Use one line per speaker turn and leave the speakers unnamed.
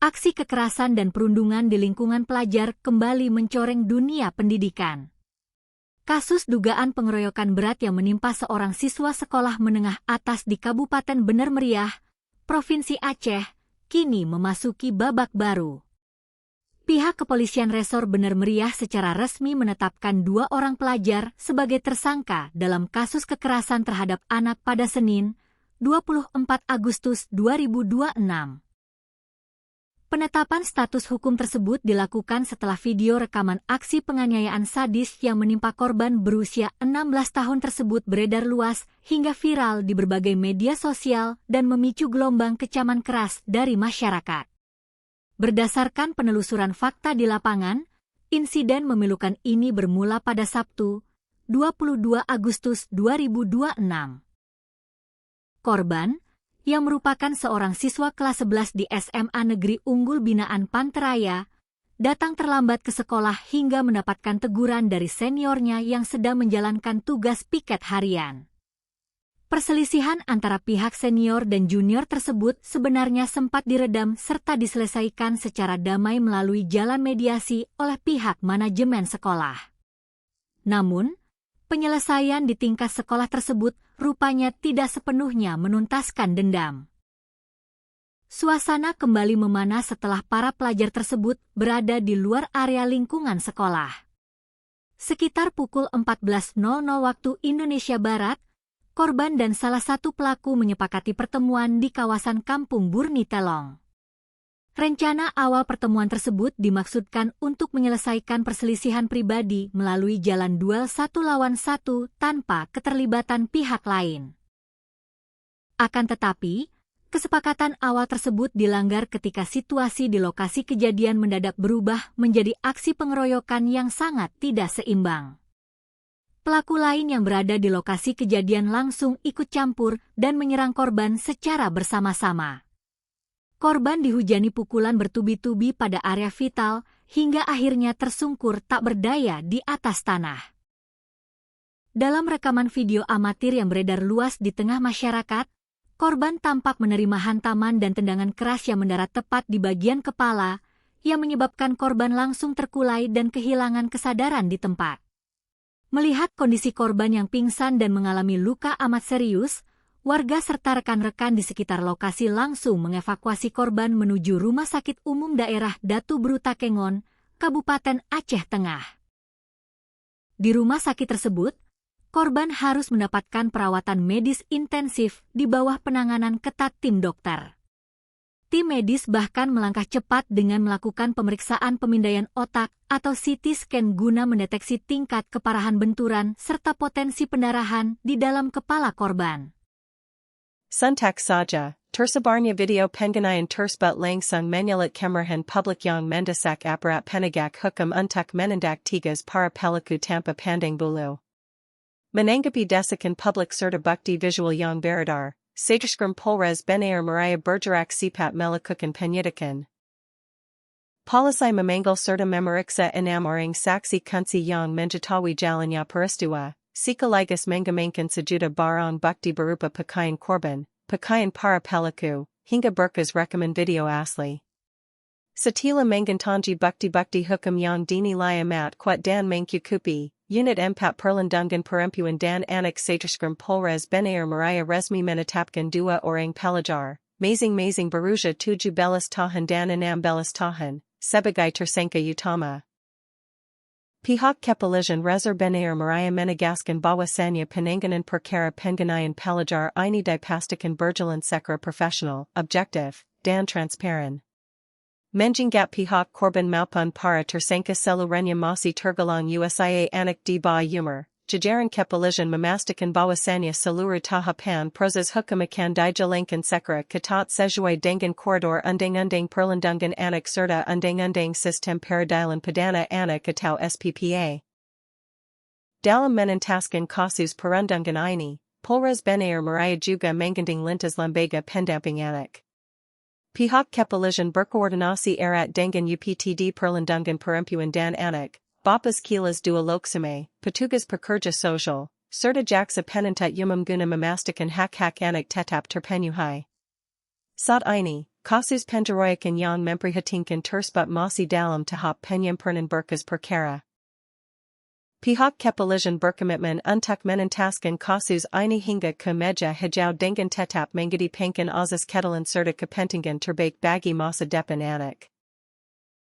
Aksi kekerasan dan perundungan di lingkungan pelajar kembali mencoreng dunia pendidikan. Kasus dugaan pengeroyokan berat yang menimpa seorang siswa sekolah menengah atas di Kabupaten Meriah, Provinsi Aceh, kini memasuki babak baru. Pihak kepolisian Resor Meriah secara resmi menetapkan 2 orang pelajar sebagai tersangka dalam kasus kekerasan terhadap anak pada Senin, 24 Agustus 2026. Penetapan status hukum tersebut dilakukan setelah video rekaman aksi penganiayaan sadis yang menimpa korban berusia 16 tahun tersebut beredar luas hingga viral di berbagai media sosial dan memicu gelombang kecaman keras dari masyarakat. Berdasarkan penelusuran fakta di lapangan, insiden memilukan ini bermula pada Sabtu, 22 Agustus 2026. Korban, yang merupakan seorang siswa kelas 11 di SMA Negeri Unggul Binaan Panteraya, datang terlambat ke sekolah hingga mendapatkan teguran dari seniornya yang sedang menjalankan tugas piket harian. Perselisihan antara pihak senior dan junior tersebut sebenarnya sempat diredam serta diselesaikan secara damai melalui jalan mediasi oleh pihak manajemen sekolah. Namun, penyelesaian di tingkat sekolah tersebut rupanya tidak sepenuhnya menuntaskan dendam. Suasana kembali memanas setelah para pelajar tersebut berada di luar area lingkungan sekolah. Sekitar pukul 14.00 waktu Indonesia Barat, korban dan salah satu pelaku menyepakati pertemuan di kawasan Kampung Burni Telong. Rencana awal pertemuan tersebut dimaksudkan untuk menyelesaikan perselisihan pribadi melalui jalan duel 1 lawan 1 tanpa keterlibatan pihak lain. Akan tetapi, kesepakatan awal tersebut dilanggar ketika situasi di lokasi kejadian mendadak berubah menjadi aksi pengeroyokan yang sangat tidak seimbang. Pelaku lain yang berada di lokasi kejadian langsung ikut campur dan menyerang korban secara bersama-sama. Korban dihujani pukulan bertubi-tubi pada area vital hingga akhirnya tersungkur tak berdaya di atas tanah. Dalam rekaman video amatir yang beredar luas di tengah masyarakat, korban tampak menerima hantaman dan tendangan keras yang mendarat tepat di bagian kepala, yang menyebabkan korban langsung terkulai dan kehilangan kesadaran di tempat. Melihat kondisi korban yang pingsan dan mengalami luka amat serius, warga serta rekan-rekan di sekitar lokasi langsung mengevakuasi korban menuju Rumah Sakit Umum Daerah Datu Brutakengon, Kabupaten Aceh Tengah. Di rumah sakit tersebut, korban harus mendapatkan perawatan medis intensif di bawah penanganan ketat tim dokter. Tim medis bahkan melangkah cepat dengan melakukan pemeriksaan pemindaian otak atau CT scan guna mendeteksi tingkat keparahan benturan serta potensi pendarahan di dalam kepala korban.
Suntak saja, tersebarnya video penganiayaan tersebut langsung menyulut kemarahan publik yang mendesak aparat penegak hukum untuk menindak tegas para pelaku tanpa pandang bulu. Menanggapi desakan publik serta bukti visual yang beredar, Sejak Polres Meriah bergerak cepat melakukan penyidikan. Polisi memanggil serta memeriksa 6 orang saksi kunci yang mengetahui jalannya peristiwa, sekaligus mengamankan sejuta barang bukti berupa pakaian korban, pakaian para pelaku, hingga berkas rekaman video asli. Setelah mengantongi bukti-bukti hukum yang dinilai amat kuat dan mencukupi, Unit 4 Perlindungan Perempuan dan Anak Sejak Polres Meriah resmi menetapkan 2 orang pelajar, masing-masing berusia 17 tahun dan 16 tahun, sebagai tersangka utama. Pihak Kepolisian Resor Meriah menegaskan bahwasannya penanganan perkara penganiayaan pelajar ini dipastikan berjalan secara profesional, objektif, dan transparan. Menjinggat pihak korban maupun para tersangka seluruhnya masih tergolong usia anak di bawah umur, jajaran kepolisian memastikan bahwasannya seluruh tahapan proses hukum akan dijalankan secara ketat sesuai dengan koridor undang-undang perlindungan anak serta undang-undang sistem peradilan pidana anak atau SPPA. Dalam menuntaskan kasus perundungan ini, Polres Meriah juga menggandeng lintas lembaga pendamping anak. Pihak kepolisian berkoordinasi erat dengan UPTD Perlindungan Perempuan dan Anak, Bapas Kilas Dua Loksame, petugas pekerja sosial, serta jaksa penuntut umum guna memastikan hak-hak anak tetap terpenuhi. Saat ini, Kasus Pengeroyokan yang memprihatinkan tersebut masih dalam tahap penyempurnaan berkas perkara. Pihak kepolisian berkomitmen untuk menuntaskan kasus ini hingga ke meja hijau dengan tetap mengedepankan azas keadilan serta kepentingan terbaik bagi masa depan anak.